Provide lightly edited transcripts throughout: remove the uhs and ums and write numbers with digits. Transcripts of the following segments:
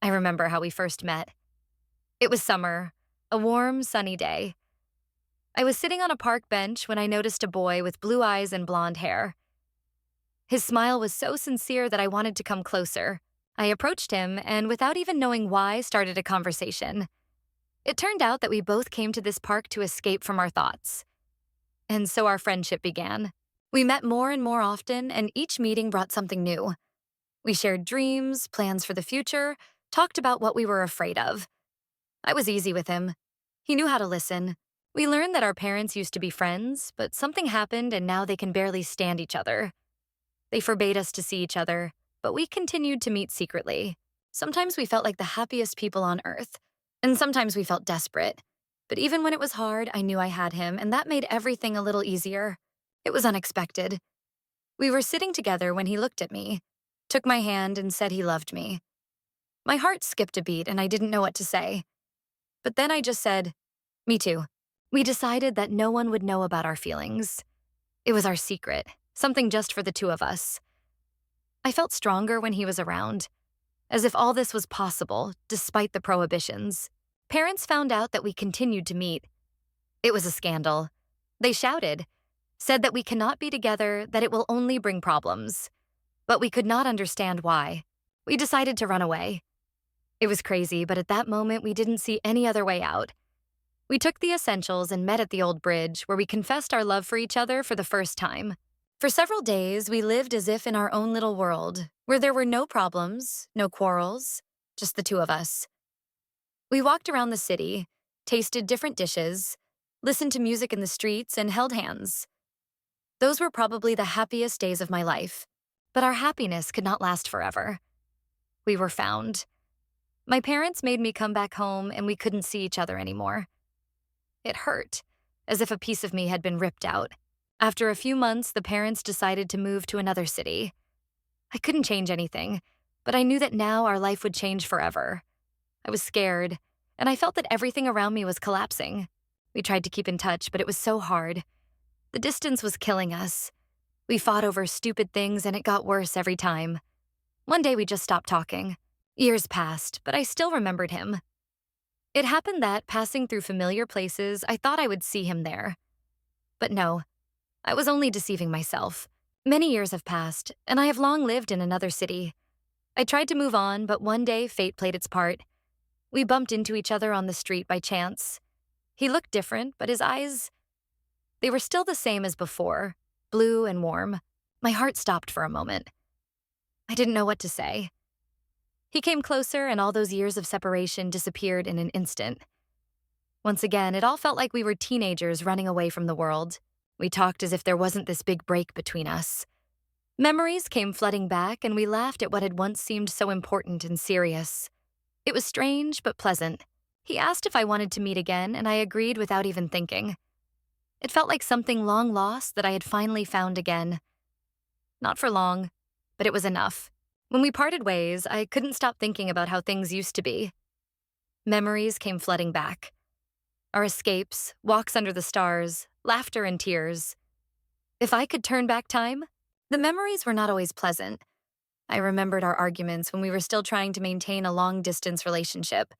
I remember how we first met. It was summer, a warm, sunny day. I was sitting on a park bench when I noticed a boy with blue eyes and blonde hair. His smile was so sincere that I wanted to come closer. I approached him and, without even knowing why, started a conversation. It turned out that we both came to this park to escape from our thoughts. And so our friendship began. We met more and more often, and each meeting brought something new. We shared dreams, plans for the future, talked about what we were afraid of. I was easy with him. He knew how to listen. We learned that our parents used to be friends, but something happened and now they can barely stand each other. They forbade us to see each other, but we continued to meet secretly. Sometimes we felt like the happiest people on earth, and sometimes we felt desperate. But even when it was hard, I knew I had him, and that made everything a little easier. It was unexpected. We were sitting together when he looked at me, took my hand, and said he loved me. My heart skipped a beat, and I didn't know what to say. But then I just said, "Me too." We decided that no one would know about our feelings. It was our secret, something just for the two of us. I felt stronger when he was around, as if all this was possible, despite the prohibitions. Parents found out that we continued to meet. It was a scandal. They shouted, said that we cannot be together, that it will only bring problems. But we could not understand why. We decided to run away. It was crazy, but at that moment we didn't see any other way out. We took the essentials and met at the old bridge, where we confessed our love for each other for the first time. For several days, we lived as if in our own little world, where there were no problems, no quarrels, just the two of us. We walked around the city, tasted different dishes, listened to music in the streets, and held hands. Those were probably the happiest days of my life, but our happiness could not last forever. We were found. My parents made me come back home, and we couldn't see each other anymore. It hurt, as if a piece of me had been ripped out. After a few months, the parents decided to move to another city. I couldn't change anything, but I knew that now our life would change forever. I was scared, and I felt that everything around me was collapsing. We tried to keep in touch, but it was so hard. The distance was killing us. We fought over stupid things, and it got worse every time. One day we just stopped talking. Years passed, but I still remembered him. It happened that, passing through familiar places, I thought I would see him there. But no, I was only deceiving myself. Many years have passed, and I have long lived in another city. I tried to move on, but one day fate played its part. We bumped into each other on the street by chance. He looked different, but his eyes, they were still the same as before, blue and warm. My heart stopped for a moment. I didn't know what to say. He came closer, and all those years of separation disappeared in an instant. Once again, it all felt like we were teenagers running away from the world. We talked as if there wasn't this big break between us. Memories came flooding back, and we laughed at what had once seemed so important and serious. It was strange but pleasant. He asked if I wanted to meet again, and I agreed without even thinking. It felt like something long lost that I had finally found again. Not for long, but it was enough. When we parted ways, I couldn't stop thinking about how things used to be. Memories came flooding back. Our escapes, walks under the stars, laughter and tears. If I could turn back time, the memories were not always pleasant. I remembered our arguments when we were still trying to maintain a long-distance relationship.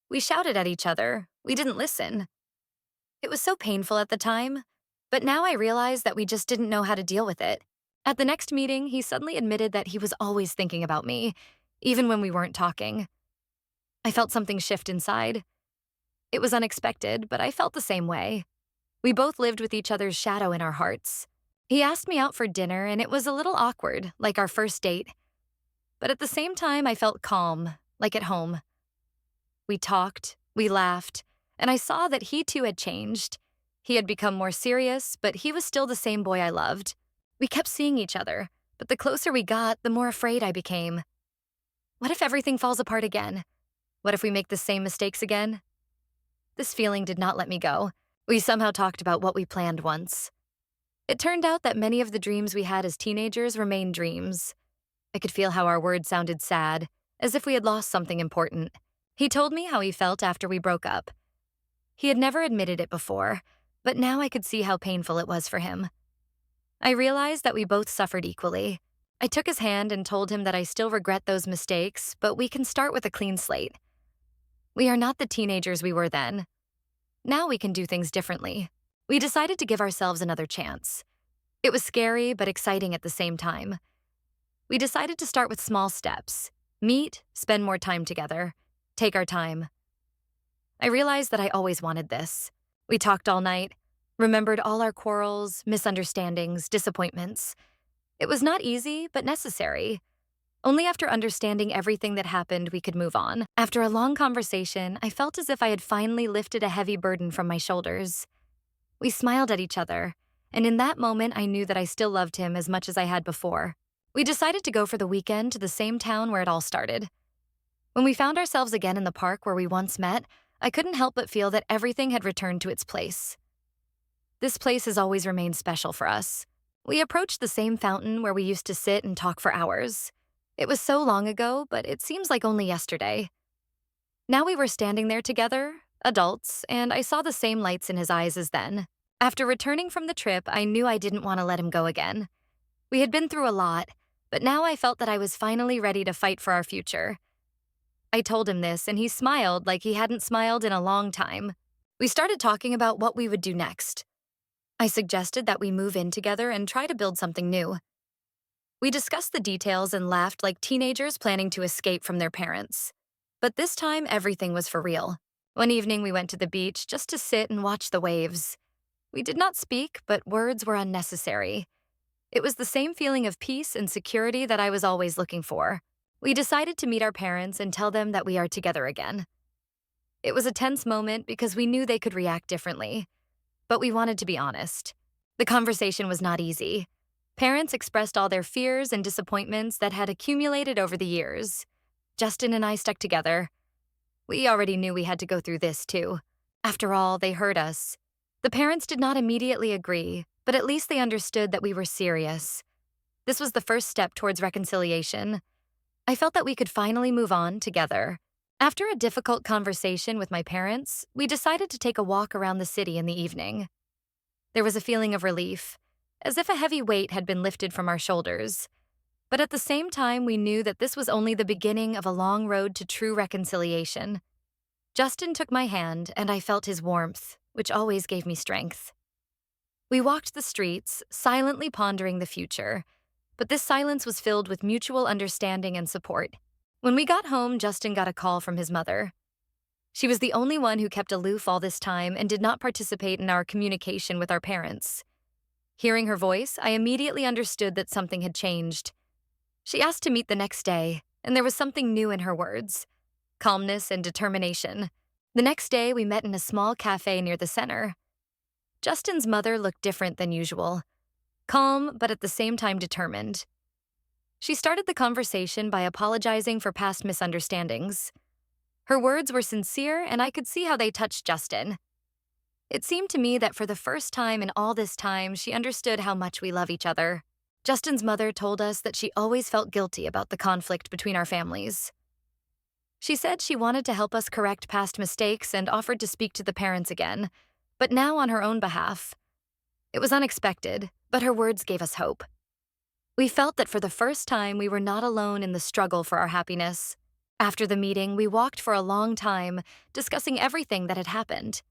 We shouted at each other. We didn't listen. It was so painful at the time, but now I realize that we just didn't know how to deal with it. At the next meeting, he suddenly admitted that he was always thinking about me, even when we weren't talking. I felt something shift inside. It was unexpected, but I felt the same way. We both lived with each other's shadow in our hearts. He asked me out for dinner, and it was a little awkward, like our first date. But at the same time, I felt calm, like at home. We talked, we laughed, and I saw that he too had changed. He had become more serious, but he was still the same boy I loved. We kept seeing each other, but the closer we got, the more afraid I became. What if everything falls apart again? What if we make the same mistakes again? This feeling did not let me go. We somehow talked about what we planned once. It turned out that many of the dreams we had as teenagers remained dreams. I could feel how our words sounded sad, as if we had lost something important. He told me how he felt after we broke up. He had never admitted it before, but now I could see how painful it was for him. I realized that we both suffered equally. I took his hand and told him that I still regret those mistakes, but we can start with a clean slate. We are not the teenagers we were then. Now we can do things differently. We decided to give ourselves another chance. It was scary but exciting at the same time. We decided to start with small steps. Meet, spend more time together, take our time. I realized that I always wanted this. We talked all night, remembered all our quarrels, misunderstandings, disappointments. It was not easy, but necessary. Only after understanding everything that happened we could move on. After a long conversation, I felt as if I had finally lifted a heavy burden from my shoulders. We smiled at each other, and in that moment I knew that I still loved him as much as I had before. We decided to go for the weekend to the same town where it all started. When we found ourselves again in the park where we once met, I couldn't help but feel that everything had returned to its place. This place has always remained special for us. We approached the same fountain where we used to sit and talk for hours. It was so long ago, but it seems like only yesterday. Now we were standing there together, adults, and I saw the same lights in his eyes as then. After returning from the trip, I knew I didn't want to let him go again. We had been through a lot, but now I felt that I was finally ready to fight for our future. I told him this, and he smiled like he hadn't smiled in a long time. We started talking about what we would do next. I suggested that we move in together and try to build something new. We discussed the details and laughed like teenagers planning to escape from their parents. But this time, everything was for real. One evening, we went to the beach just to sit and watch the waves. We did not speak, but words were unnecessary. It was the same feeling of peace and security that I was always looking for. We decided to meet our parents and tell them that we are together again. It was a tense moment because we knew they could react differently. But we wanted to be honest. The conversation was not easy. Parents expressed all their fears and disappointments that had accumulated over the years. Justin and I stuck together. We already knew we had to go through this too. After all, they heard us. The parents did not immediately agree, but at least they understood that we were serious. This was the first step towards reconciliation. I felt that we could finally move on together. After a difficult conversation with my parents, we decided to take a walk around the city in the evening. There was a feeling of relief, as if a heavy weight had been lifted from our shoulders. But at the same time, we knew that this was only the beginning of a long road to true reconciliation. Justin took my hand, and I felt his warmth, which always gave me strength. We walked the streets, silently pondering the future, but this silence was filled with mutual understanding and support. When we got home, Justin got a call from his mother. She was the only one who kept aloof all this time and did not participate in our communication with our parents. Hearing her voice, I immediately understood that something had changed. She asked to meet the next day, and there was something new in her words: calmness and determination. The next day, we met in a small cafe near the center. Justin's mother looked different than usual, calm but at the same time determined. She started the conversation by apologizing for past misunderstandings. Her words were sincere, and I could see how they touched Justin. It seemed to me that for the first time in all this time, she understood how much we love each other. Justin's mother told us that she always felt guilty about the conflict between our families. She said she wanted to help us correct past mistakes and offered to speak to the parents again, but now on her own behalf. It was unexpected, but her words gave us hope. We felt that for the first time we were not alone in the struggle for our happiness. After the meeting, we walked for a long time, discussing everything that had happened.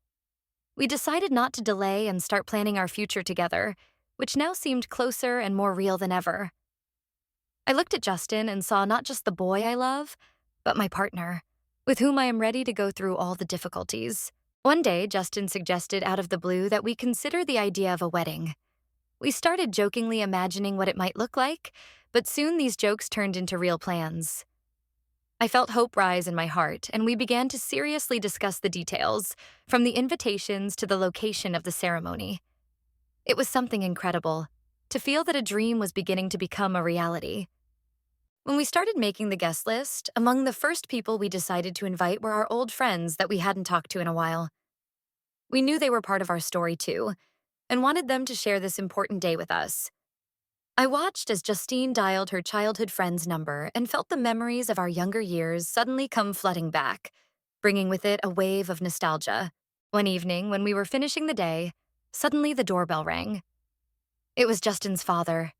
We decided not to delay and start planning our future together, which now seemed closer and more real than ever. I looked at Justin and saw not just the boy I love, but my partner, with whom I am ready to go through all the difficulties. One day, Justin suggested out of the blue that we consider the idea of a wedding. We started jokingly imagining what it might look like, but soon these jokes turned into real plans. I felt hope rise in my heart, and we began to seriously discuss the details, from the invitations to the location of the ceremony. It was something incredible, to feel that a dream was beginning to become a reality. When we started making the guest list, among the first people we decided to invite were our old friends that we hadn't talked to in a while. We knew they were part of our story too, and wanted them to share this important day with us. I watched as Justine dialed her childhood friend's number and felt the memories of our younger years suddenly come flooding back, bringing with it a wave of nostalgia. One evening, when we were finishing the day, suddenly the doorbell rang. It was Justin's father.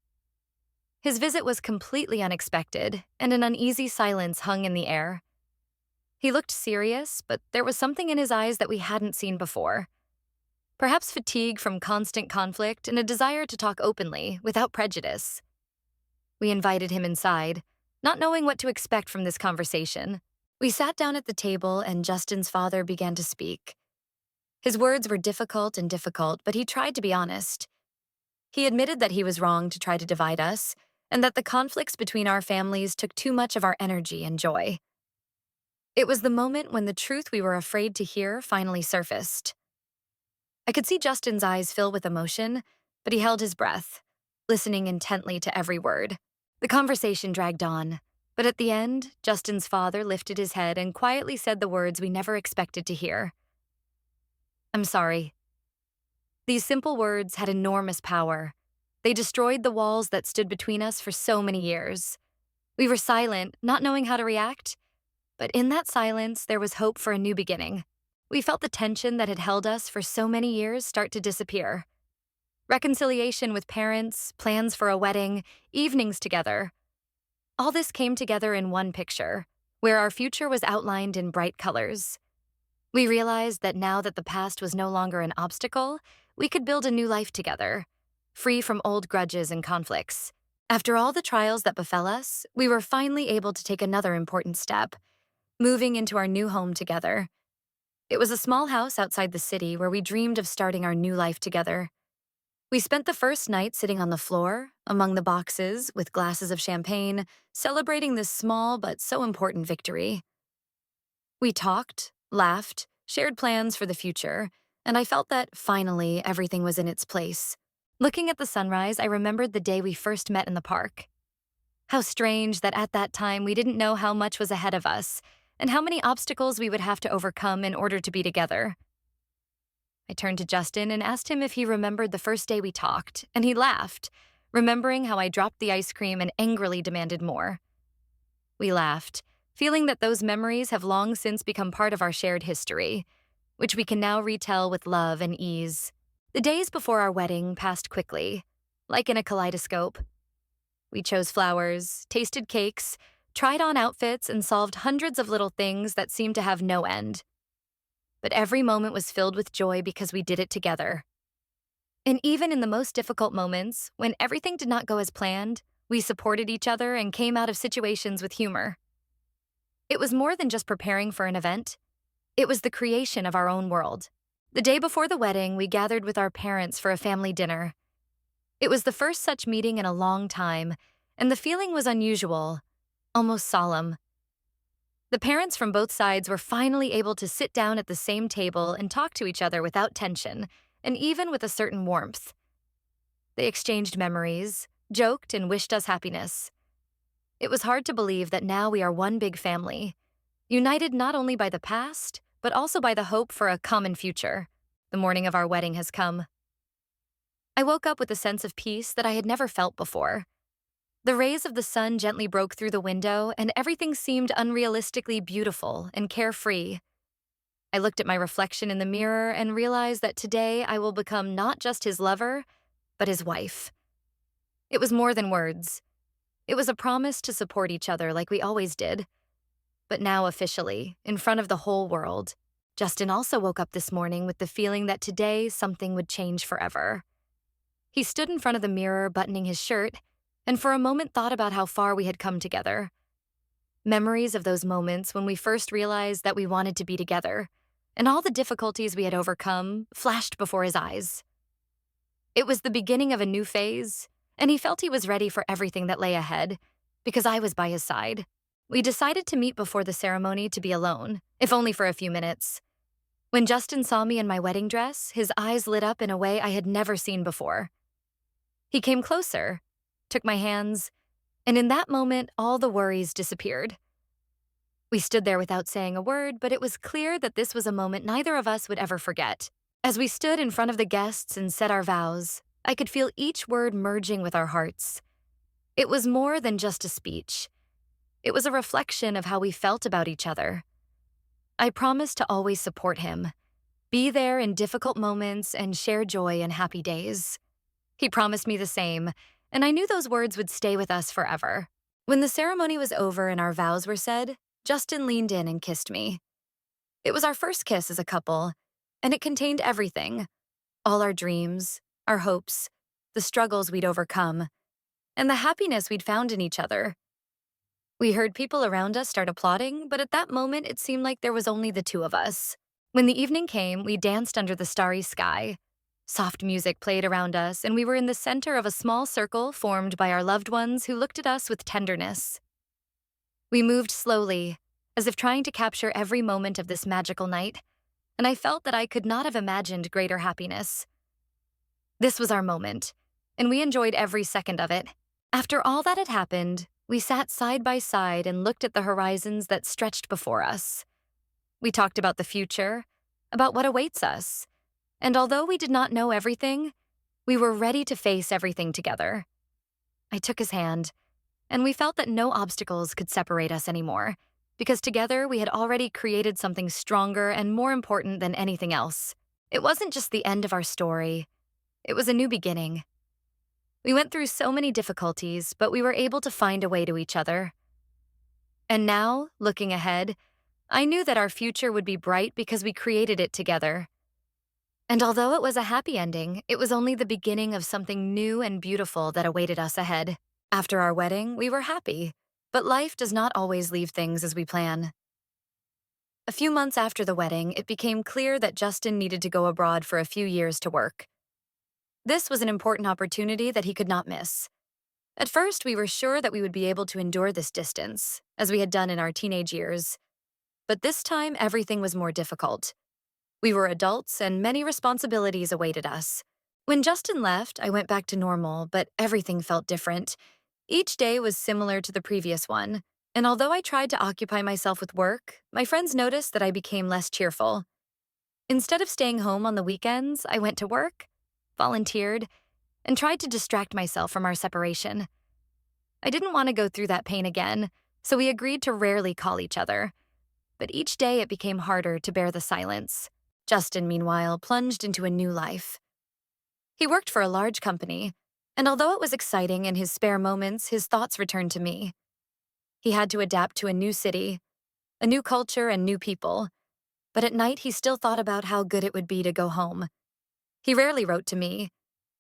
His visit was completely unexpected, and an uneasy silence hung in the air. He looked serious, but there was something in his eyes that we hadn't seen before. Perhaps fatigue from constant conflict and a desire to talk openly, without prejudice. We invited him inside, not knowing what to expect from this conversation. We sat down at the table, and Justin's father began to speak. His words were difficult, but he tried to be honest. He admitted that he was wrong to try to divide us, and that the conflicts between our families took too much of our energy and joy. It was the moment when the truth we were afraid to hear finally surfaced. I could see Justin's eyes fill with emotion, but he held his breath, listening intently to every word. The conversation dragged on, but at the end, Justin's father lifted his head and quietly said the words we never expected to hear. "I'm sorry." These simple words had enormous power. They destroyed the walls that stood between us for so many years. We were silent, not knowing how to react, but in that silence, there was hope for a new beginning. We felt the tension that had held us for so many years start to disappear. Reconciliation with parents, plans for a wedding, evenings together. All this came together in one picture, where our future was outlined in bright colors. We realized that now that the past was no longer an obstacle, we could build a new life together, free from old grudges and conflicts. After all the trials that befell us, we were finally able to take another important step, moving into our new home together. It was a small house outside the city where we dreamed of starting our new life together. We spent the first night sitting on the floor, among the boxes, with glasses of champagne, celebrating this small but so important victory. We talked, laughed, shared plans for the future, and I felt that, finally, everything was in its place. Looking at the sunrise, I remembered the day we first met in the park. How strange that at that time we didn't know how much was ahead of us, and how many obstacles we would have to overcome in order to be together. I turned to Justin and asked him if he remembered the first day we talked, and he laughed, remembering how I dropped the ice cream and angrily demanded more. We laughed, feeling that those memories have long since become part of our shared history, which we can now retell with love and ease. The days before our wedding passed quickly, like in a kaleidoscope. We chose flowers, tasted cakes, tried on outfits, and solved hundreds of little things that seemed to have no end. But every moment was filled with joy because we did it together. And even in the most difficult moments, when everything did not go as planned, we supported each other and came out of situations with humor. It was more than just preparing for an event. It was the creation of our own world. The day before the wedding, we gathered with our parents for a family dinner. It was the first such meeting in a long time, and the feeling was unusual, almost solemn. The parents from both sides were finally able to sit down at the same table and talk to each other without tension, and even with a certain warmth. They exchanged memories, joked, and wished us happiness. It was hard to believe that now we are one big family, united not only by the past, but also by the hope for a common future. The morning of our wedding has come. I woke up with a sense of peace that I had never felt before. The rays of the sun gently broke through the window, and everything seemed unrealistically beautiful and carefree. I looked at my reflection in the mirror and realized that today I will become not just his lover, but his wife. It was more than words. It was a promise to support each other like we always did. But now officially, in front of the whole world. Justin also woke up this morning with the feeling that today something would change forever. He stood in front of the mirror buttoning his shirt, and for a moment thought about how far we had come together. Memories of those moments when we first realized that we wanted to be together, and all the difficulties we had overcome flashed before his eyes. It was the beginning of a new phase, and he felt he was ready for everything that lay ahead, because I was by his side. We decided to meet before the ceremony to be alone, if only for a few minutes. When Justin saw me in my wedding dress, his eyes lit up in a way I had never seen before. He came closer, took my hands, and in that moment, all the worries disappeared. We stood there without saying a word, but it was clear that this was a moment neither of us would ever forget. As we stood in front of the guests and said our vows, I could feel each word merging with our hearts. It was more than just a speech. It was a reflection of how we felt about each other. I promised to always support him, be there in difficult moments, and share joy in happy days. He promised me the same, and I knew those words would stay with us forever. When the ceremony was over and our vows were said, Justin leaned in and kissed me. It was our first kiss as a couple, and it contained everything: all our dreams, our hopes, the struggles we'd overcome, and the happiness we'd found in each other. We heard people around us start applauding, but at that moment it seemed like there was only the two of us. When the evening came, we danced under the starry sky. Soft music played around us, and we were in the center of a small circle formed by our loved ones who looked at us with tenderness. We moved slowly, as if trying to capture every moment of this magical night, and I felt that I could not have imagined greater happiness. This was our moment, and we enjoyed every second of it. After all that had happened, we sat side by side and looked at the horizons that stretched before us. We talked about the future, about what awaits us, and although we did not know everything, we were ready to face everything together. I took his hand, and we felt that no obstacles could separate us anymore, because together we had already created something stronger and more important than anything else. It wasn't just the end of our story, it was a new beginning. We went through so many difficulties, but we were able to find a way to each other. And now, looking ahead, I knew that our future would be bright because we created it together. And although it was a happy ending, it was only the beginning of something new and beautiful that awaited us ahead. After our wedding, we were happy, but life does not always leave things as we plan. A few months after the wedding, it became clear that Justin needed to go abroad for a few years to work. This was an important opportunity that he could not miss. At first, we were sure that we would be able to endure this distance, as we had done in our teenage years. But this time, everything was more difficult. We were adults, and many responsibilities awaited us. When Justin left, I went back to normal, but everything felt different. Each day was similar to the previous one, and although I tried to occupy myself with work, my friends noticed that I became less cheerful. Instead of staying home on the weekends, I went to work, volunteered, and tried to distract myself from our separation. I didn't want to go through that pain again, so we agreed to rarely call each other. But each day it became harder to bear the silence. Justin, meanwhile, plunged into a new life. He worked for a large company, and although it was exciting in his spare moments, his thoughts returned to me. He had to adapt to a new city, a new culture, and new people. But at night, he still thought about how good it would be to go home. He rarely wrote to me,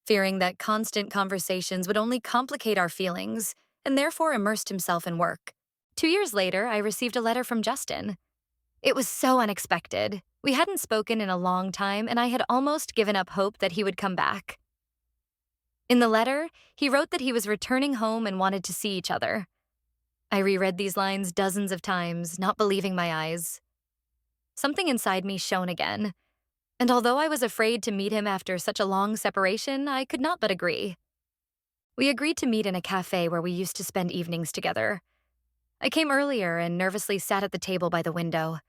fearing that constant conversations would only complicate our feelings, and therefore immersed himself in work. 2 years later, I received a letter from Justin. It was so unexpected. We hadn't spoken in a long time, and I had almost given up hope that he would come back. In the letter, he wrote that he was returning home and wanted to see each other. I reread these lines dozens of times, not believing my eyes. Something inside me shone again. And although I was afraid to meet him after such a long separation, I could not but agree. We agreed to meet in a cafe where we used to spend evenings together. I came earlier and nervously sat at the table by the window.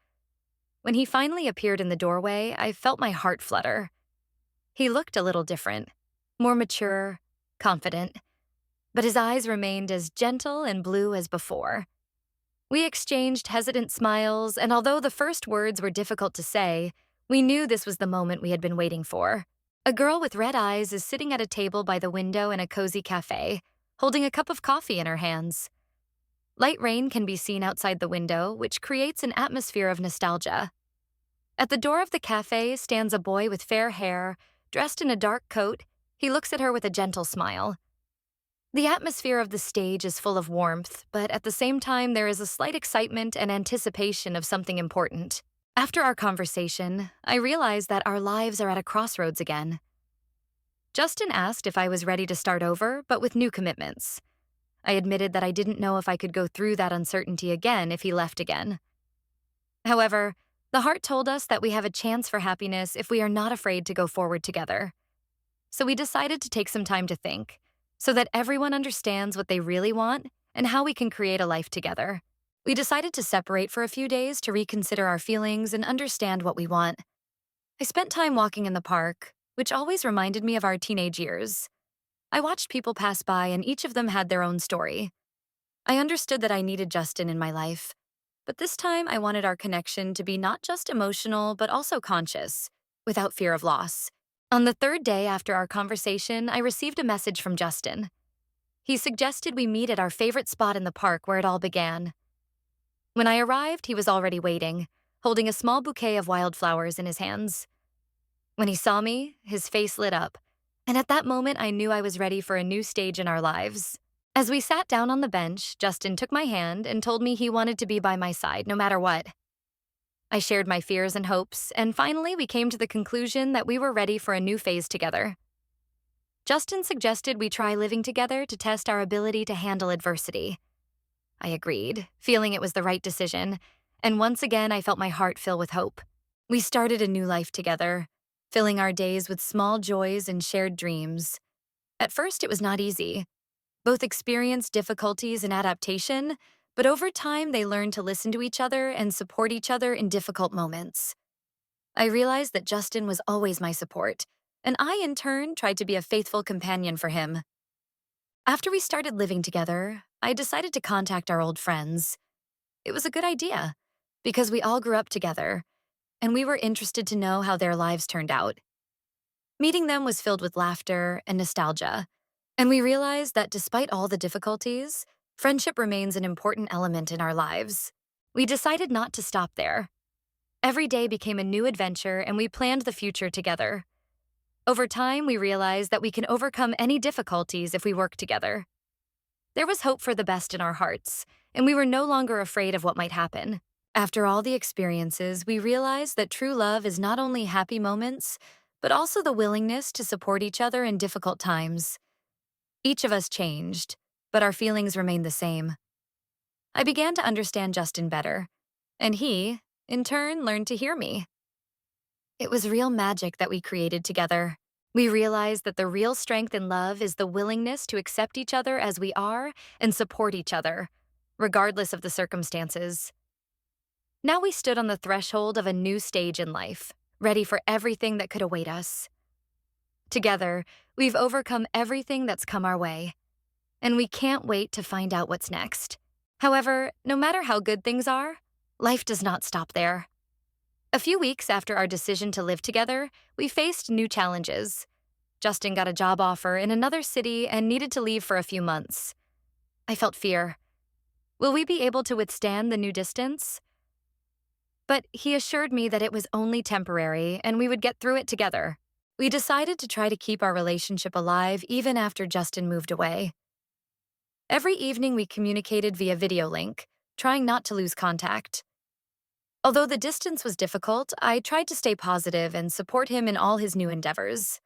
When he finally appeared in the doorway, I felt my heart flutter. He looked a little different, more mature, confident, but his eyes remained as gentle and blue as before. We exchanged hesitant smiles, and although the first words were difficult to say, we knew this was the moment we had been waiting for. A girl with red eyes is sitting at a table by the window in a cozy cafe, holding a cup of coffee in her hands. Light rain can be seen outside the window, which creates an atmosphere of nostalgia. At the door of the cafe stands a boy with fair hair, dressed in a dark coat. He looks at her with a gentle smile. The atmosphere of the stage is full of warmth, but at the same time there is a slight excitement and anticipation of something important. After our conversation, I realized that our lives are at a crossroads again. Justin asked if I was ready to start over, but with new commitments. I admitted that I didn't know if I could go through that uncertainty again if he left again. However, the heart told us that we have a chance for happiness if we are not afraid to go forward together. So we decided to take some time to think, so that everyone understands what they really want and how we can create a life together. We decided to separate for a few days to reconsider our feelings and understand what we want. I spent time walking in the park, which always reminded me of our teenage years. I watched people pass by, and each of them had their own story. I understood that I needed Justin in my life, but this time I wanted our connection to be not just emotional, but also conscious, without fear of loss. On the third day after our conversation, I received a message from Justin. He suggested we meet at our favorite spot in the park where it all began. When I arrived, he was already waiting, holding a small bouquet of wildflowers in his hands. When he saw me, his face lit up, and at that moment I knew I was ready for a new stage in our lives. As we sat down on the bench, Justin took my hand and told me he wanted to be by my side no matter what. I shared my fears and hopes, and finally we came to the conclusion that we were ready for a new phase together. Justin suggested we try living together to test our ability to handle adversity. I agreed, feeling it was the right decision, and once again I felt my heart fill with hope. We started a new life together, filling our days with small joys and shared dreams. At first it was not easy. Both experienced difficulties in adaptation, but over time they learned to listen to each other and support each other in difficult moments. I realized that Justin was always my support, and I in turn tried to be a faithful companion for him. After we started living together, I decided to contact our old friends. It was a good idea, because we all grew up together, and we were interested to know how their lives turned out. Meeting them was filled with laughter and nostalgia, and we realized that despite all the difficulties, friendship remains an important element in our lives. We decided not to stop there. Every day became a new adventure, and we planned the future together. Over time, we realized that we can overcome any difficulties if we work together. There was hope for the best in our hearts, and we were no longer afraid of what might happen. After all the experiences, we realized that true love is not only happy moments, but also the willingness to support each other in difficult times. Each of us changed, but our feelings remained the same. I began to understand Justin better, and he, in turn, learned to hear me. It was real magic that we created together. We realized that the real strength in love is the willingness to accept each other as we are and support each other, regardless of the circumstances. Now we stood on the threshold of a new stage in life, ready for everything that could await us. Together, we've overcome everything that's come our way, and we can't wait to find out what's next. However, no matter how good things are, life does not stop there. A few weeks after our decision to live together, we faced new challenges. Justin got a job offer in another city and needed to leave for a few months. I felt fear. Will we be able to withstand the new distance? But he assured me that it was only temporary and we would get through it together. We decided to try to keep our relationship alive even after Justin moved away. Every evening we communicated via video link, trying not to lose contact. Although the distance was difficult, I tried to stay positive and support him in all his new endeavors.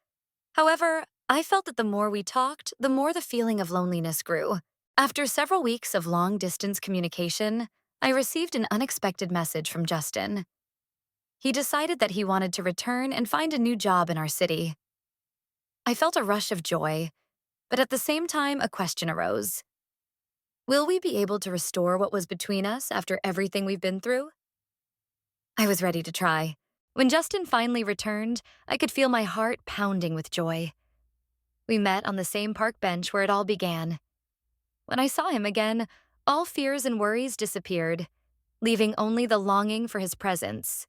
However, I felt that the more we talked, the more the feeling of loneliness grew. After several weeks of long-distance communication, I received an unexpected message from Justin. He decided that he wanted to return and find a new job in our city. I felt a rush of joy, but at the same time, a question arose. Will we be able to restore what was between us after everything we've been through? I was ready to try. When Justin finally returned, I could feel my heart pounding with joy. We met on the same park bench where it all began. When I saw him again, all fears and worries disappeared, leaving only the longing for his presence.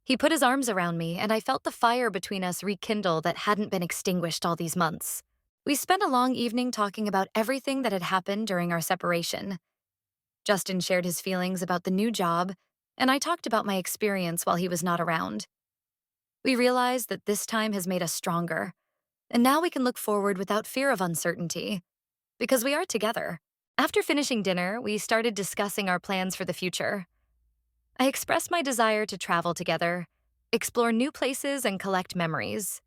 He put his arms around me, and I felt the fire between us rekindle that hadn't been extinguished all these months. We spent a long evening talking about everything that had happened during our separation. Justin shared his feelings about the new job, and I talked about my experience while he was not around. We realized that this time has made us stronger, and now we can look forward without fear of uncertainty, because we are together. After finishing dinner, we started discussing our plans for the future. I expressed my desire to travel together, explore new places, and collect memories.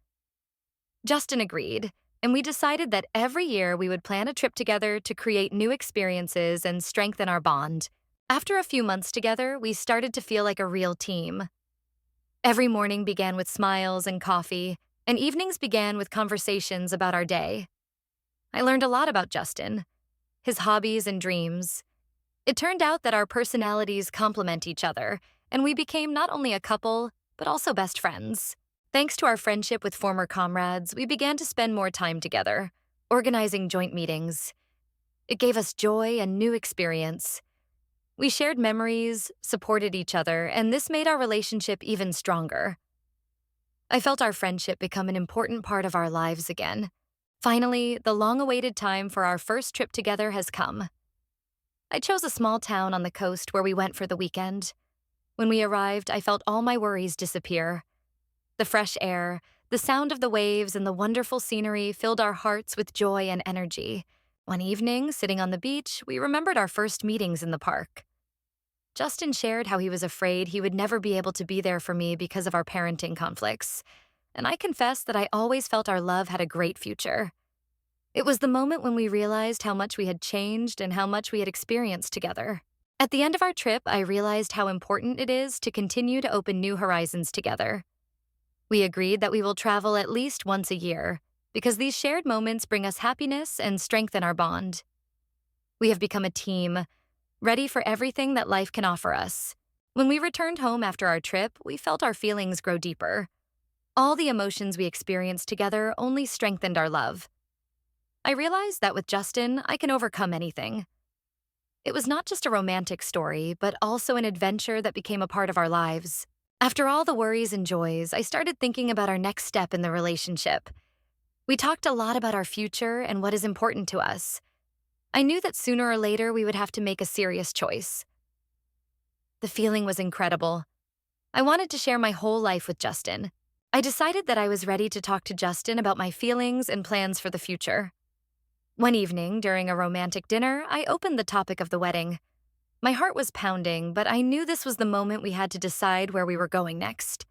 Justin agreed, and we decided that every year we would plan a trip together to create new experiences and strengthen our bond. After a few months together, we started to feel like a real team. Every morning began with smiles and coffee, and evenings began with conversations about our day. I learned a lot about Justin, his hobbies and dreams. It turned out that our personalities complement each other, and we became not only a couple, but also best friends. Thanks to our friendship with former comrades, we began to spend more time together, organizing joint meetings. It gave us joy and new experience. We shared memories, supported each other, and this made our relationship even stronger. I felt our friendship become an important part of our lives again. Finally, the long-awaited time for our first trip together has come. I chose a small town on the coast where we went for the weekend. When we arrived, I felt all my worries disappear. The fresh air, the sound of the waves, and the wonderful scenery filled our hearts with joy and energy. One evening, sitting on the beach, we remembered our first meetings in the park. Justin shared how he was afraid he would never be able to be there for me because of our parenting conflicts, and I confessed that I always felt our love had a great future. It was the moment when we realized how much we had changed and how much we had experienced together. At the end of our trip, I realized how important it is to continue to open new horizons together. We agreed that we will travel at least once a year, because these shared moments bring us happiness and strengthen our bond. We have become a team, ready for everything that life can offer us. When we returned home after our trip, we felt our feelings grow deeper. All the emotions we experienced together only strengthened our love. I realized that with Justin, I can overcome anything. It was not just a romantic story, but also an adventure that became a part of our lives. After all the worries and joys, I started thinking about our next step in the relationship. We talked a lot about our future and what is important to us. I knew that sooner or later we would have to make a serious choice. The feeling was incredible. I wanted to share my whole life with Justin. I decided that I was ready to talk to Justin about my feelings and plans for the future. One evening, during a romantic dinner, I opened the topic of the wedding. My heart was pounding, but I knew this was the moment we had to decide where we were going next.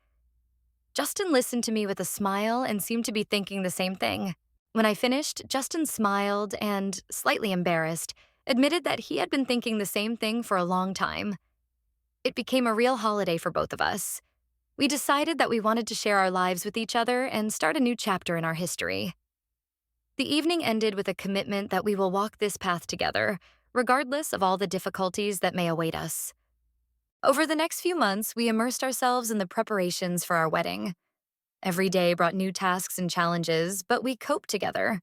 Justin listened to me with a smile and seemed to be thinking the same thing. When I finished, Justin smiled and, slightly embarrassed, admitted that he had been thinking the same thing for a long time. It became a real holiday for both of us. We decided that we wanted to share our lives with each other and start a new chapter in our history. The evening ended with a commitment that we will walk this path together, regardless of all the difficulties that may await us. Over the next few months, we immersed ourselves in the preparations for our wedding. Every day brought new tasks and challenges, but we coped together.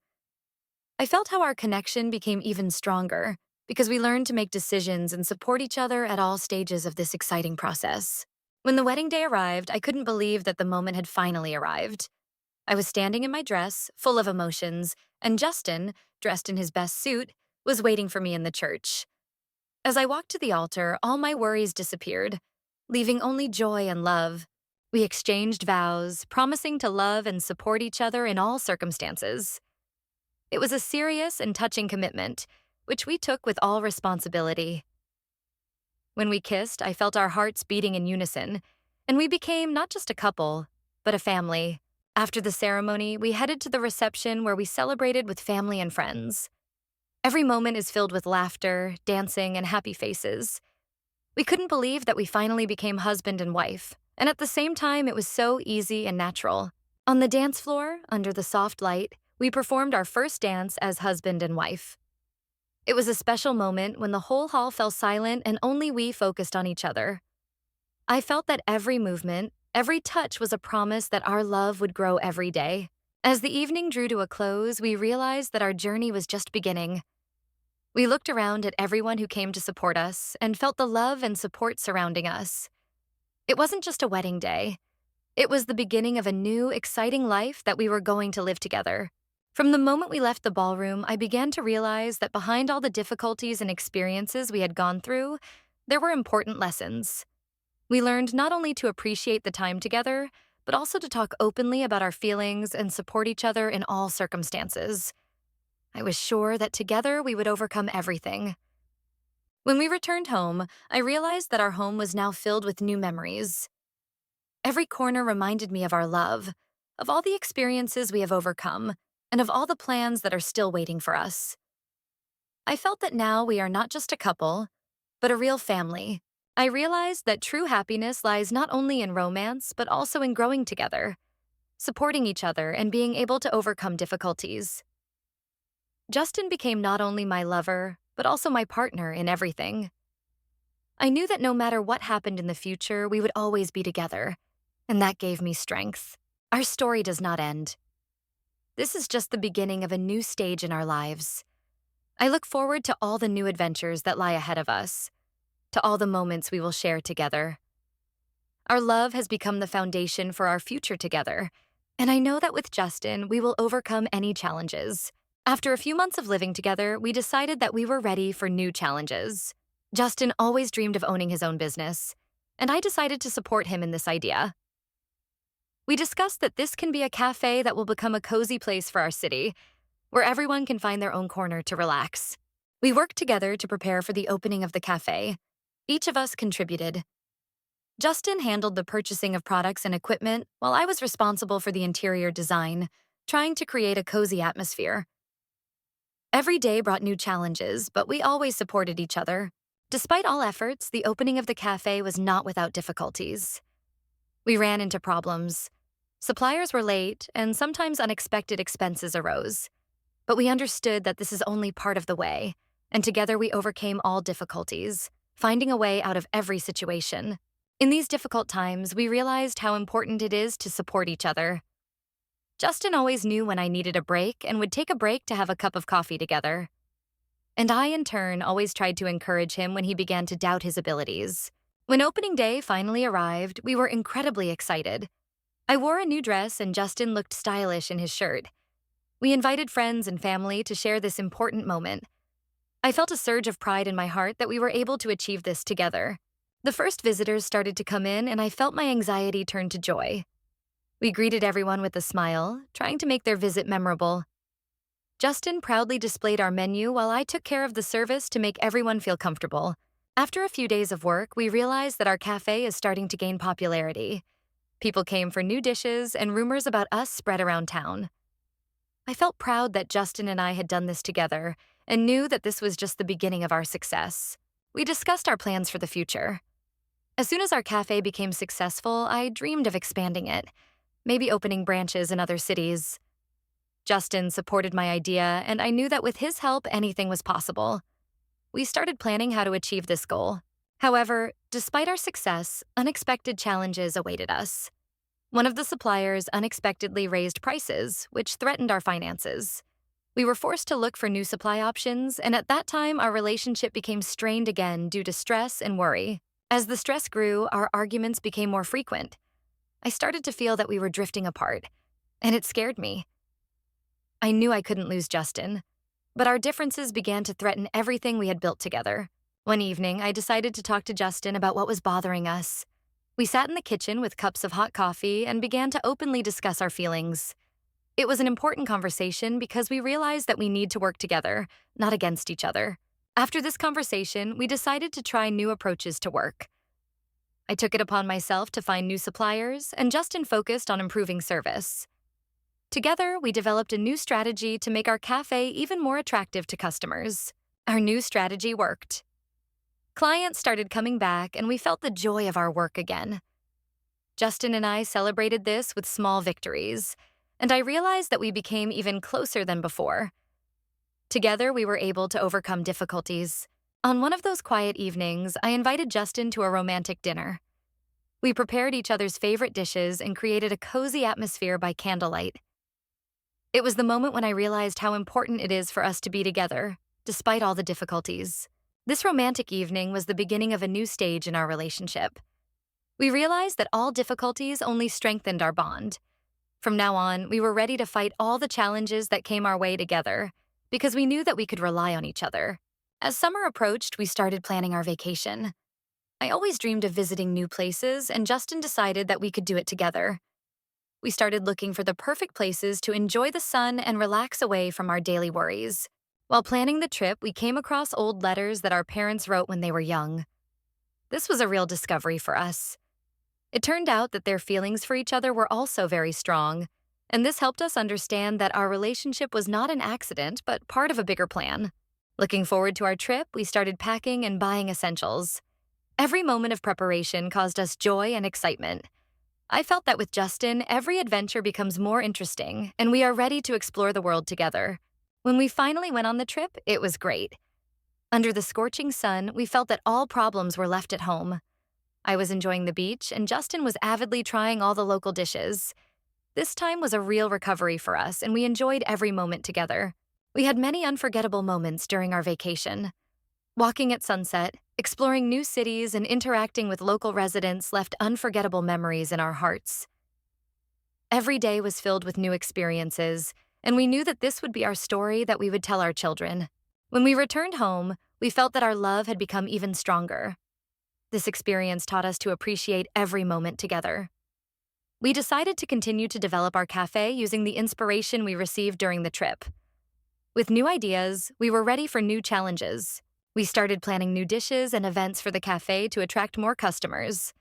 I felt how our connection became even stronger because we learned to make decisions and support each other at all stages of this exciting process. When the wedding day arrived, I couldn't believe that the moment had finally arrived. I was standing in my dress, full of emotions, and Justin, dressed in his best suit, was waiting for me in the church. As I walked to the altar, all my worries disappeared, leaving only joy and love. We exchanged vows, promising to love and support each other in all circumstances. It was a serious and touching commitment, which we took with all responsibility. When we kissed, I felt our hearts beating in unison, and we became not just a couple, but a family. After the ceremony, we headed to the reception where we celebrated with family and friends. Every moment is filled with laughter, dancing, and happy faces. We couldn't believe that we finally became husband and wife, and at the same time, it was so easy and natural. On the dance floor, under the soft light, we performed our first dance as husband and wife. It was a special moment when the whole hall fell silent and only we focused on each other. I felt that every movement, every touch was a promise that our love would grow every day. As the evening drew to a close, we realized that our journey was just beginning. We looked around at everyone who came to support us and felt the love and support surrounding us. It wasn't just a wedding day. It was the beginning of a new, exciting life that we were going to live together. From the moment we left the ballroom, I began to realize that behind all the difficulties and experiences we had gone through, there were important lessons. We learned not only to appreciate the time together, but also to talk openly about our feelings and support each other in all circumstances. I was sure that together we would overcome everything. When we returned home, I realized that our home was now filled with new memories. Every corner reminded me of our love, of all the experiences we have overcome, and of all the plans that are still waiting for us. I felt that now we are not just a couple, but a real family. I realized that true happiness lies not only in romance, but also in growing together, supporting each other, and being able to overcome difficulties. Justin became not only my lover, but also my partner in everything. I knew that no matter what happened in the future, we would always be together, and that gave me strength. Our story does not end. This is just the beginning of a new stage in our lives. I look forward to all the new adventures that lie ahead of us, to all the moments we will share together. Our love has become the foundation for our future together, And I know that with Justin, we will overcome any challenges. After a few months of living together, we decided that we were ready for new challenges. Justin always dreamed of owning his own business, and I decided to support him in this idea. We discussed that this can be a cafe that will become a cozy place for our city, where everyone can find their own corner to relax. We worked together to prepare for the opening of the cafe. Each of us contributed. Justin handled the purchasing of products and equipment, while I was responsible for the interior design, trying to create a cozy atmosphere. Every day brought new challenges, but we always supported each other. Despite all efforts, the opening of the cafe was not without difficulties. We ran into problems. Suppliers were late, and sometimes unexpected expenses arose. But we understood that this is only part of the way, and together we overcame all difficulties, finding a way out of every situation. In these difficult times, we realized how important it is to support each other. Justin always knew when I needed a break and would take a break to have a cup of coffee together. And I, in turn, always tried to encourage him when he began to doubt his abilities. When opening day finally arrived, we were incredibly excited. I wore a new dress and Justin looked stylish in his shirt. We invited friends and family to share this important moment. I felt a surge of pride in my heart that we were able to achieve this together. The first visitors started to come in, and I felt my anxiety turn to joy. We greeted everyone with a smile, trying to make their visit memorable. Justin proudly displayed our menu while I took care of the service to make everyone feel comfortable. After a few days of work, we realized that our cafe is starting to gain popularity. People came for new dishes, and rumors about us spread around town. I felt proud that Justin and I had done this together and knew that this was just the beginning of our success. We discussed our plans for the future. As soon as our cafe became successful, I dreamed of expanding it, maybe opening branches in other cities. Justin supported my idea, and I knew that with his help, anything was possible. We started planning how to achieve this goal. However, despite our success, unexpected challenges awaited us. One of the suppliers unexpectedly raised prices, which threatened our finances. We were forced to look for new supply options, and at that time, our relationship became strained again due to stress and worry. As the stress grew, our arguments became more frequent. I started to feel that we were drifting apart, and it scared me. I knew I couldn't lose Justin, but our differences began to threaten everything we had built together. One evening, I decided to talk to Justin about what was bothering us. We sat in the kitchen with cups of hot coffee and began to openly discuss our feelings. It was an important conversation because we realized that we need to work together, not against each other. After this conversation, we decided to try new approaches to work. I took it upon myself to find new suppliers, and Justin focused on improving service. Together, we developed a new strategy to make our cafe even more attractive to customers. Our new strategy worked. Clients started coming back, and we felt the joy of our work again. Justin and I celebrated this with small victories, and I realized that we became even closer than before. Together, we were able to overcome difficulties. On one of those quiet evenings, I invited Justin to a romantic dinner. We prepared each other's favorite dishes and created a cozy atmosphere by candlelight. It was the moment when I realized how important it is for us to be together, despite all the difficulties. This romantic evening was the beginning of a new stage in our relationship. We realized that all difficulties only strengthened our bond. From now on, we were ready to fight all the challenges that came our way together, because we knew that we could rely on each other. As summer approached, we started planning our vacation. I always dreamed of visiting new places, and Justin decided that we could do it together. We started looking for the perfect places to enjoy the sun and relax away from our daily worries. While planning the trip, we came across old letters that our parents wrote when they were young. This was a real discovery for us. It turned out that their feelings for each other were also very strong, and this helped us understand that our relationship was not an accident, but part of a bigger plan. Looking forward to our trip, we started packing and buying essentials. Every moment of preparation caused us joy and excitement. I felt that with Justin, every adventure becomes more interesting, and we are ready to explore the world together. When we finally went on the trip, it was great. Under the scorching sun, we felt that all problems were left at home. I was enjoying the beach, and Justin was avidly trying all the local dishes. This time was a real recovery for us, and we enjoyed every moment together. We had many unforgettable moments during our vacation. Walking at sunset, exploring new cities, and interacting with local residents left unforgettable memories in our hearts. Every day was filled with new experiences, and we knew that this would be our story that we would tell our children. When we returned home, we felt that our love had become even stronger. This experience taught us to appreciate every moment together. We decided to continue to develop our cafe using the inspiration we received during the trip. With new ideas, we were ready for new challenges. We started planning new dishes and events for the cafe to attract more customers.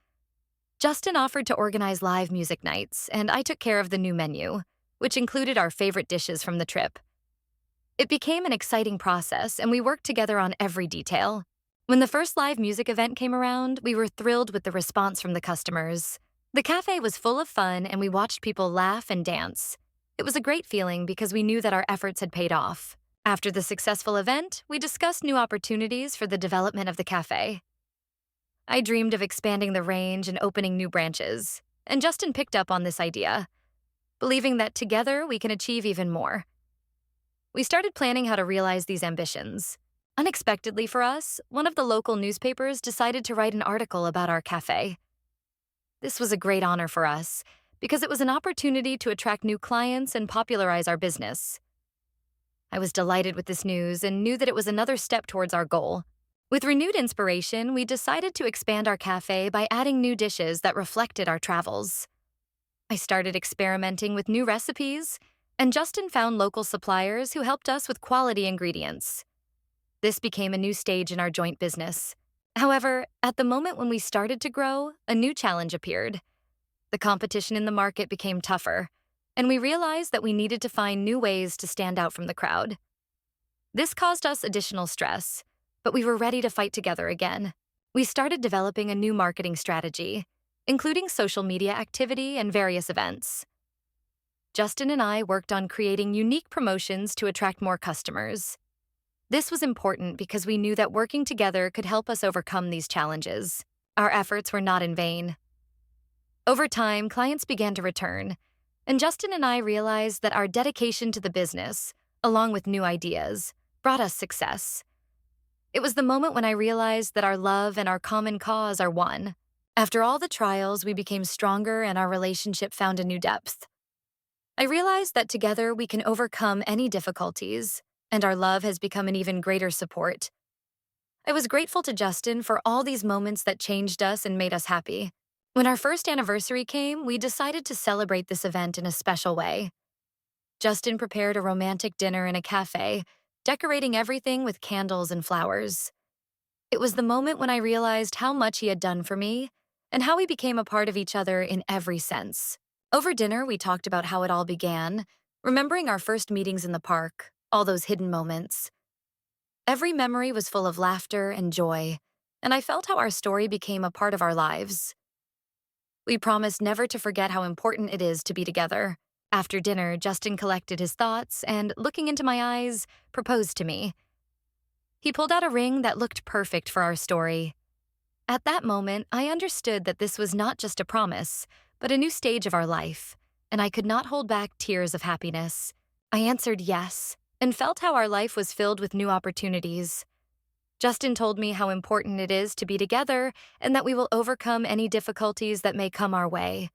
Justin offered to organize live music nights, and I took care of the new menu, which included our favorite dishes from the trip. It became an exciting process, and we worked together on every detail. When the first live music event came around, we were thrilled with the response from the customers. The cafe was full of fun, and we watched people laugh and dance. It was a great feeling because we knew that our efforts had paid off. After the successful event, we discussed new opportunities for the development of the cafe. I dreamed of expanding the range and opening new branches, and Justin picked up on this idea, believing that together we can achieve even more. We started planning how to realize these ambitions. Unexpectedly for us, one of the local newspapers decided to write an article about our cafe. This was a great honor for us because it was an opportunity to attract new clients and popularize our business. I was delighted with this news and knew that it was another step towards our goal. With renewed inspiration, we decided to expand our cafe by adding new dishes that reflected our travels. I started experimenting with new recipes, and Justin found local suppliers who helped us with quality ingredients. This became a new stage in our joint business. However, at the moment when we started to grow, a new challenge appeared. The competition in the market became tougher, and we realized that we needed to find new ways to stand out from the crowd. This caused us additional stress, but we were ready to fight together again. We started developing a new marketing strategy, including social media activity and various events. Justin and I worked on creating unique promotions to attract more customers. This was important because we knew that working together could help us overcome these challenges. Our efforts were not in vain. Over time, clients began to return, and Justin and I realized that our dedication to the business, along with new ideas, brought us success. It was the moment when I realized that our love and our common cause are one. After all the trials, we became stronger and our relationship found a new depth. I realized that together we can overcome any difficulties, and our love has become an even greater support. I was grateful to Justin for all these moments that changed us and made us happy. When our first anniversary came, we decided to celebrate this event in a special way. Justin prepared a romantic dinner in a cafe, decorating everything with candles and flowers. It was the moment when I realized how much he had done for me and how we became a part of each other in every sense. Over dinner, we talked about how it all began, remembering our first meetings in the park, all those hidden moments. Every memory was full of laughter and joy, and I felt how our story became a part of our lives. We promised never to forget how important it is to be together. After dinner, Justin collected his thoughts and, looking into my eyes, proposed to me. He pulled out a ring that looked perfect for our story. At that moment, I understood that this was not just a promise, but a new stage of our life, and I could not hold back tears of happiness. I answered yes, and felt how our life was filled with new opportunities. Justin told me how important it is to be together and that we will overcome any difficulties that may come our way.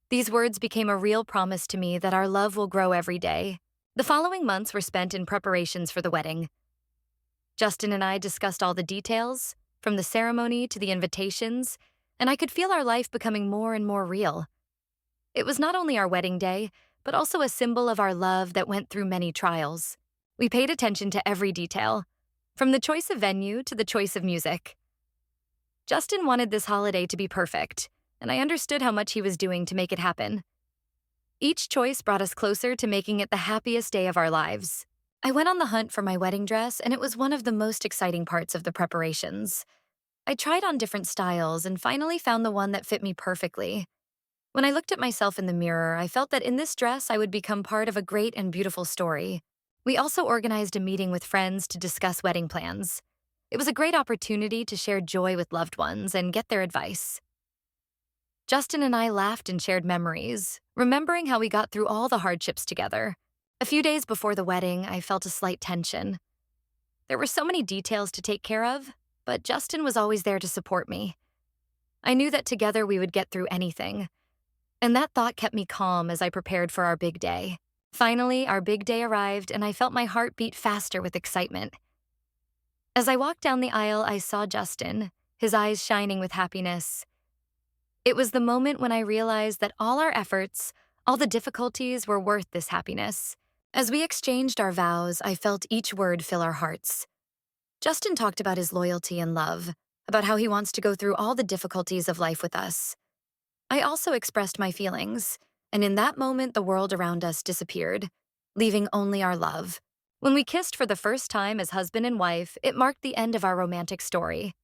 These words became a real promise to me that our love will grow every day. The following months were spent in preparations for the wedding. Justin and I discussed all the details, from the ceremony to the invitations, and I could feel our life becoming more and more real. It was not only our wedding day, but also a symbol of our love that went through many trials. We paid attention to every detail, from the choice of venue to the choice of music. Justin wanted this holiday to be perfect, and I understood how much he was doing to make it happen. Each choice brought us closer to making it the happiest day of our lives. I went on the hunt for my wedding dress, and it was one of the most exciting parts of the preparations. I tried on different styles and finally found the one that fit me perfectly. When I looked at myself in the mirror, I felt that in this dress I would become part of a great and beautiful story. We also organized a meeting with friends to discuss wedding plans. It was a great opportunity to share joy with loved ones and get their advice. Justin and I laughed and shared memories, remembering how we got through all the hardships together. A few days before the wedding, I felt a slight tension. There were so many details to take care of, but Justin was always there to support me. I knew that together we would get through anything. And that thought kept me calm as I prepared for our big day. Finally, our big day arrived, and I felt my heart beat faster with excitement. As I walked down the aisle, I saw Justin, his eyes shining with happiness. It was the moment when I realized that all our efforts, all the difficulties were worth this happiness. As we exchanged our vows, I felt each word fill our hearts. Justin talked about his loyalty and love, about how he wants to go through all the difficulties of life with us. I also expressed my feelings, and in that moment, the world around us disappeared, leaving only our love. When we kissed for the first time as husband and wife, it marked the end of our romantic story.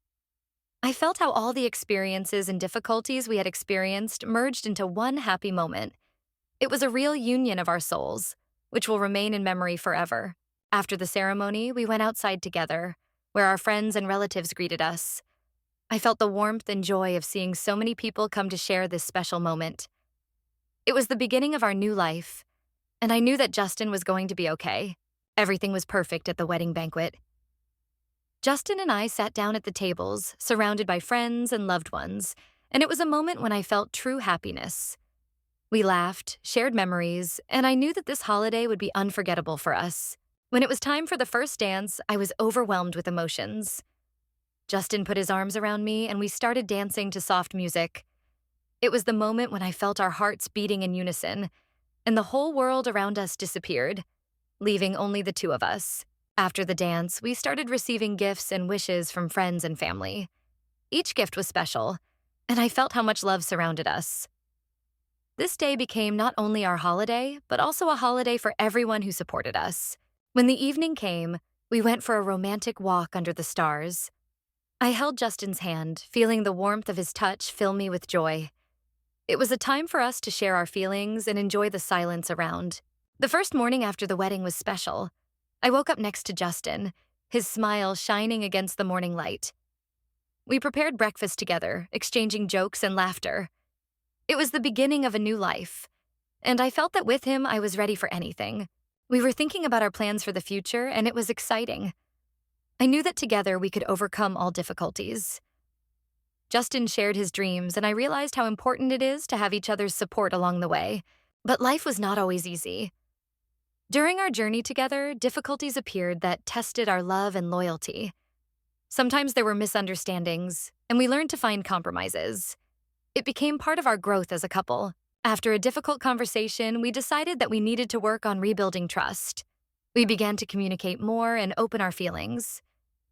I felt how all the experiences and difficulties we had experienced merged into one happy moment. It was a real union of our souls, which will remain in memory forever. After the ceremony, we went outside together, where our friends and relatives greeted us. I felt the warmth and joy of seeing so many people come to share this special moment. It was the beginning of our new life, and I knew that Justin was going to be okay. Everything was perfect at the wedding banquet. Justin and I sat down at the tables, surrounded by friends and loved ones, and it was a moment when I felt true happiness. We laughed, shared memories, and I knew that this holiday would be unforgettable for us. When it was time for the first dance, I was overwhelmed with emotions. Justin put his arms around me, and we started dancing to soft music. It was the moment when I felt our hearts beating in unison, and the whole world around us disappeared, leaving only the two of us. After the dance, we started receiving gifts and wishes from friends and family. Each gift was special, and I felt how much love surrounded us. This day became not only our holiday, but also a holiday for everyone who supported us. When the evening came, we went for a romantic walk under the stars. I held Justin's hand, feeling the warmth of his touch fill me with joy. It was a time for us to share our feelings and enjoy the silence around. The first morning after the wedding was special. I woke up next to Justin, his smile shining against the morning light. We prepared breakfast together, exchanging jokes and laughter. It was the beginning of a new life, and I felt that with him I was ready for anything. We were thinking about our plans for the future, and it was exciting. I knew that together we could overcome all difficulties. Justin shared his dreams, and I realized how important it is to have each other's support along the way. But life was not always easy. During our journey together, difficulties appeared that tested our love and loyalty. Sometimes there were misunderstandings, and we learned to find compromises. It became part of our growth as a couple. After a difficult conversation, we decided that we needed to work on rebuilding trust. We began to communicate more and open our feelings.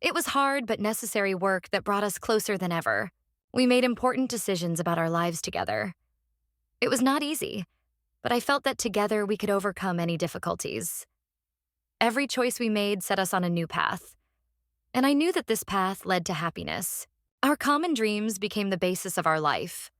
It was hard but necessary work that brought us closer than ever. We made important decisions about our lives together. It was not easy, but I felt that together we could overcome any difficulties. Every choice we made set us on a new path, and I knew that this path led to happiness. Our common dreams became the basis of our life.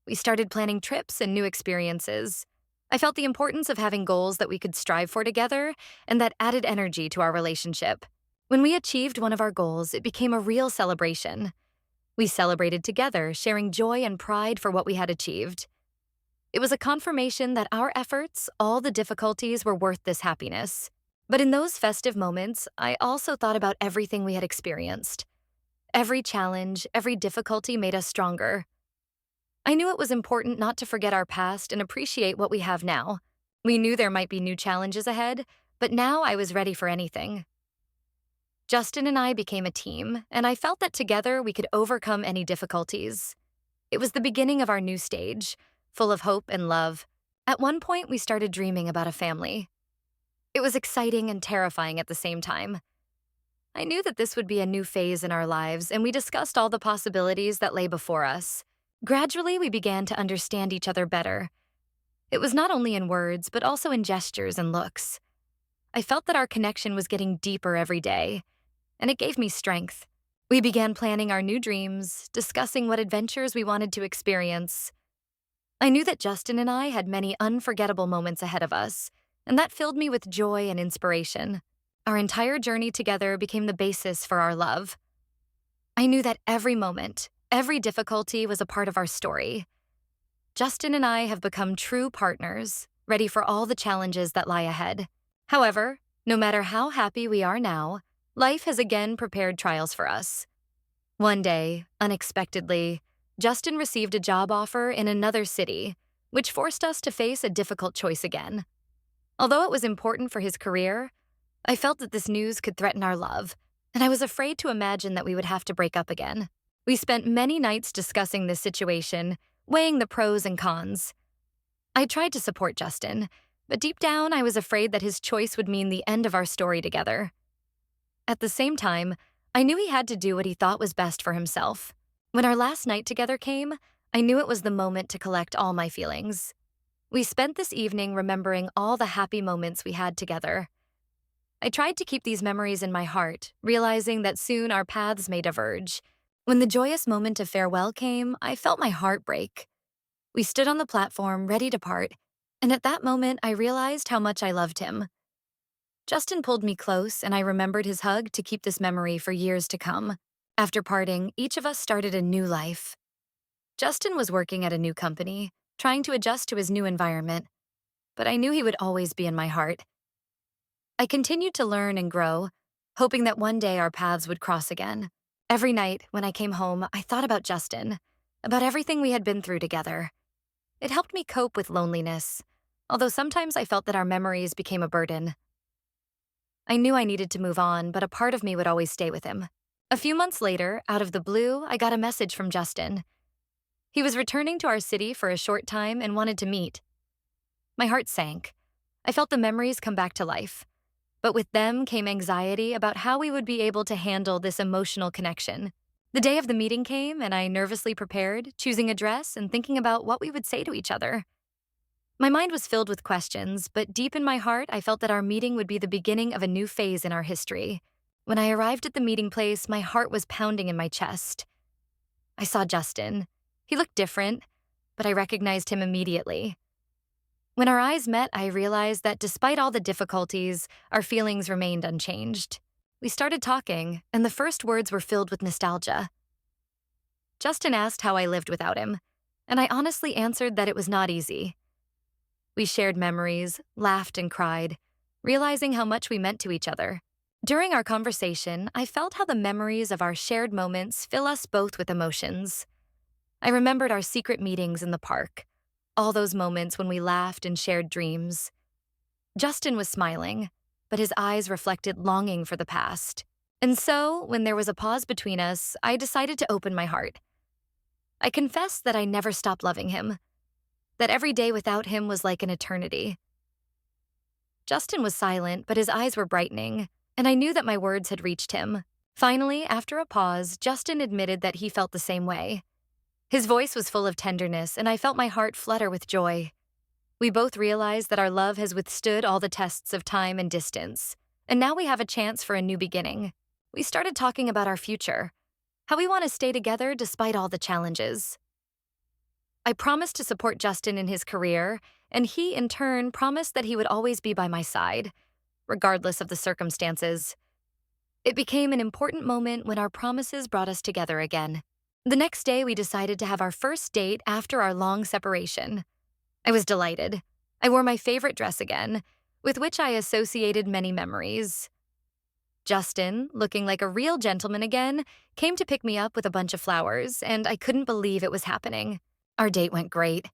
We started planning trips and new experiences. I felt the importance of having goals that we could strive for together, and that added energy to our relationship. When we achieved one of our goals, it became a real celebration. We celebrated together, sharing joy and pride for what we had achieved. It was a confirmation that our efforts, all the difficulties, were worth this happiness. But in those festive moments, I also thought about everything we had experienced. Every challenge, every difficulty made us stronger. I knew it was important not to forget our past and appreciate what we have now. We knew there might be new challenges ahead, but now I was ready for anything. Justin and I became a team, and I felt that together we could overcome any difficulties. It was the beginning of our new stage, full of hope and love. At one point, we started dreaming about a family. It was exciting and terrifying at the same time. I knew that this would be a new phase in our lives, and we discussed all the possibilities that lay before us. Gradually, we began to understand each other better. It was not only in words, but also in gestures and looks. I felt that our connection was getting deeper every day, and it gave me strength. We began planning our new dreams, discussing what adventures we wanted to experience. I knew that Justin and I had many unforgettable moments ahead of us, and that filled me with joy and inspiration. Our entire journey together became the basis for our love. I knew that every moment, every difficulty was a part of our story. Justin and I have become true partners, ready for all the challenges that lie ahead. However, no matter how happy we are now, life has again prepared trials for us. One day, unexpectedly, Justin received a job offer in another city, which forced us to face a difficult choice again. Although it was important for his career, I felt that this news could threaten our love, and I was afraid to imagine that we would have to break up again. We spent many nights discussing this situation, weighing the pros and cons. I tried to support Justin, but deep down I was afraid that his choice would mean the end of our story together. At the same time, I knew he had to do what he thought was best for himself. When our last night together came, I knew it was the moment to collect all my feelings. We spent this evening remembering all the happy moments we had together. I tried to keep these memories in my heart, realizing that soon our paths may diverge. When the joyous moment of farewell came, I felt my heart break. We stood on the platform, ready to part, and at that moment I realized how much I loved him. Justin pulled me close, and I remembered his hug to keep this memory for years to come. After parting, each of us started a new life. Justin was working at a new company, trying to adjust to his new environment, but I knew he would always be in my heart. I continued to learn and grow, hoping that one day our paths would cross again. Every night, when I came home, I thought about Justin, about everything we had been through together. It helped me cope with loneliness, although sometimes I felt that our memories became a burden. I knew I needed to move on, but a part of me would always stay with him. A few months later, out of the blue, I got a message from Justin. He was returning to our city for a short time and wanted to meet. My heart sank. I felt the memories come back to life, but with them came anxiety about how we would be able to handle this emotional connection. The day of the meeting came, and I nervously prepared, choosing a dress and thinking about what we would say to each other. My mind was filled with questions, but deep in my heart, I felt that our meeting would be the beginning of a new phase in our history. When I arrived at the meeting place, my heart was pounding in my chest. I saw Justin. He looked different, but I recognized him immediately. When our eyes met, I realized that despite all the difficulties, our feelings remained unchanged. We started talking, and the first words were filled with nostalgia. Justin asked how I lived without him, and I honestly answered that it was not easy. We shared memories, laughed and cried, realizing how much we meant to each other. During our conversation, I felt how the memories of our shared moments fill us both with emotions. I remembered our secret meetings in the park, all those moments when we laughed and shared dreams. Justin was smiling, but his eyes reflected longing for the past. And so, when there was a pause between us, I decided to open my heart. I confessed that I never stopped loving him, that every day without him was like an eternity. Justin was silent, but his eyes were brightening, and I knew that my words had reached him. Finally, after a pause, Justin admitted that he felt the same way. His voice was full of tenderness, and I felt my heart flutter with joy. We both realized that our love has withstood all the tests of time and distance, and now we have a chance for a new beginning. We started talking about our future, how we want to stay together despite all the challenges. I promised to support Justin in his career, and he, in turn, promised that he would always be by my side, regardless of the circumstances. It became an important moment when our promises brought us together again. The next day, we decided to have our first date after our long separation. I was delighted. I wore my favorite dress again, with which I associated many memories. Justin, looking like a real gentleman again, came to pick me up with a bunch of flowers, and I couldn't believe it was happening. Our date went great.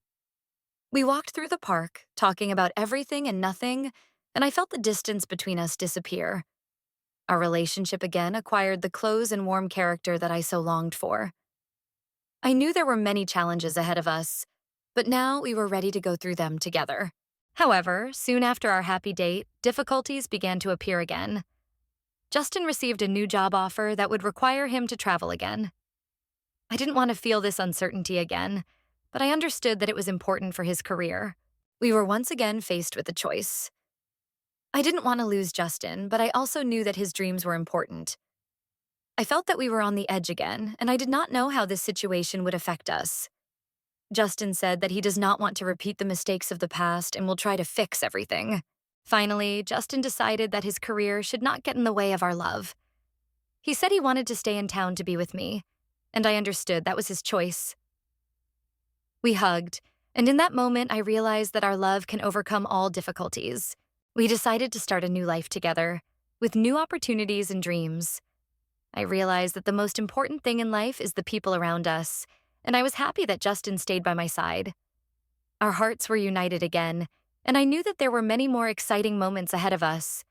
We walked through the park, talking about everything and nothing, and I felt the distance between us disappear. Our relationship again acquired the close and warm character that I so longed for. I knew there were many challenges ahead of us, but now we were ready to go through them together. However, soon after our happy date, difficulties began to appear again. Justin received a new job offer that would require him to travel again. I didn't want to feel this uncertainty again, but I understood that it was important for his career. We were once again faced with a choice. I didn't want to lose Justin, but I also knew that his dreams were important. I felt that we were on the edge again, and I did not know how this situation would affect us. Justin said that he does not want to repeat the mistakes of the past and will try to fix everything. Finally, Justin decided that his career should not get in the way of our love. He said he wanted to stay in town to be with me, and I understood that was his choice. We hugged, and in that moment I realized that our love can overcome all difficulties. We decided to start a new life together, with new opportunities and dreams. I realized that the most important thing in life is the people around us, and I was happy that Justin stayed by my side. Our hearts were united again, and I knew that there were many more exciting moments ahead of us.